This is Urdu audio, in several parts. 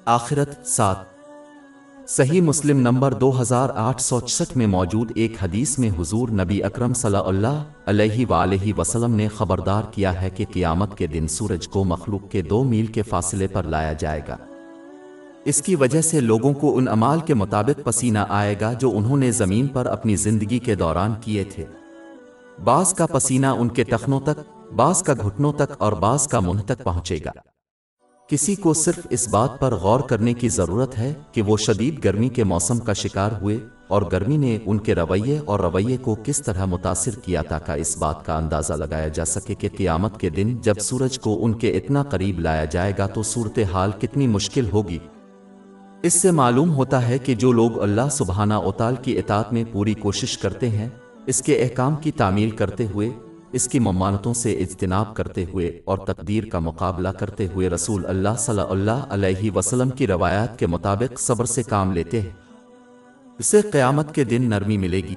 آخرت 7 صحیح مسلم نمبر 2866 میں موجود ایک حدیث میں حضور نبی اکرم صلی اللہ علیہ وآلہ وسلم نے خبردار کیا ہے کہ قیامت کے دن سورج کو مخلوق کے 2 میل کے فاصلے پر لایا جائے گا۔ اس کی وجہ سے لوگوں کو ان اعمال کے مطابق پسینہ آئے گا جو انہوں نے زمین پر اپنی زندگی کے دوران کیے تھے۔ بعض کا پسینہ ان کے ٹخنوں تک، بعض کا گھٹنوں تک اور بعض کا منہ تک پہنچے گا۔ کسی کو صرف اس بات پر غور کرنے کی ضرورت ہے کہ وہ شدید گرمی کے موسم کا شکار ہوئے اور گرمی نے ان کے رویے کو کس طرح متاثر کیا، تاکہ اس بات کا اندازہ لگایا جا سکے کہ قیامت کے دن جب سورج کو ان کے اتنا قریب لایا جائے گا تو صورتحال کتنی مشکل ہوگی۔ اس سے معلوم ہوتا ہے کہ جو لوگ اللہ سبحانہ وتعالی کی اطاعت میں پوری کوشش کرتے ہیں، اس کے احکام کی تعمیل کرتے ہوئے، اس کی ممانعتوں سے اجتناب کرتے ہوئے اور تقدیر کا مقابلہ کرتے ہوئے رسول اللہ صلی اللہ علیہ وسلم کی روایات کے مطابق صبر سے کام لیتے ہیں، اسے قیامت کے دن نرمی ملے گی۔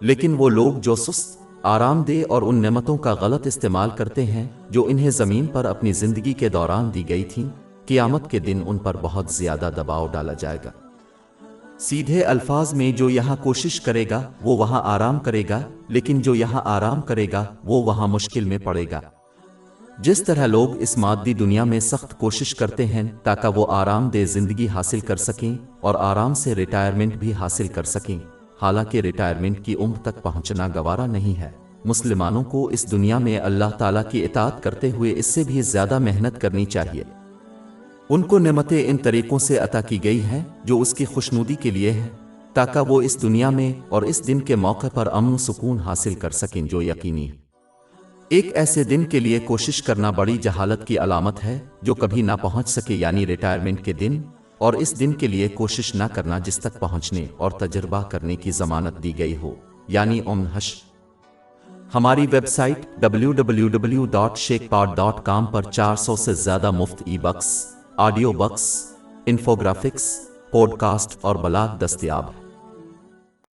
لیکن وہ لوگ جو سست، آرام دہ اور ان نعمتوں کا غلط استعمال کرتے ہیں جو انہیں زمین پر اپنی زندگی کے دوران دی گئی تھیں، قیامت کے دن ان پر بہت زیادہ دباؤ ڈالا جائے گا۔ سیدھے الفاظ میں جو یہاں کوشش کرے گا وہ وہاں آرام کرے گا، لیکن جو یہاں آرام کرے گا وہ وہاں مشکل میں پڑے گا۔ جس طرح لوگ اس مادی دنیا میں سخت کوشش کرتے ہیں تاکہ وہ آرام دہ زندگی حاصل کر سکیں اور آرام سے ریٹائرمنٹ بھی حاصل کر سکیں، حالانکہ ریٹائرمنٹ کی عمر تک پہنچنا گوارا نہیں ہے، مسلمانوں کو اس دنیا میں اللہ تعالیٰ کی اطاعت کرتے ہوئے اس سے بھی زیادہ محنت کرنی چاہیے۔ ان کو نعمتیں ان طریقوں سے عطا کی گئی ہیں جو اس کی خوشنودی کے لیے ہیں، تاکہ وہ اس دنیا میں اور اس دن کے موقع پر امن و سکون حاصل کر سکیں جو یقینی ہے۔ ایک ایسے دن کے لیے کوشش کرنا بڑی جہالت کی علامت ہے جو کبھی نہ پہنچ سکے، یعنی ریٹائرمنٹ کے دن، اور اس دن کے لیے کوشش نہ کرنا جس تک پہنچنے اور تجربہ کرنے کی ضمانت دی گئی ہو، یعنی امن حشر۔ ہماری ویب سائٹ www.sheikhpod.com پر 400 سے زیادہ مفت e books, audio books, infographics, podcast اور بلاگ دستیاب ہے۔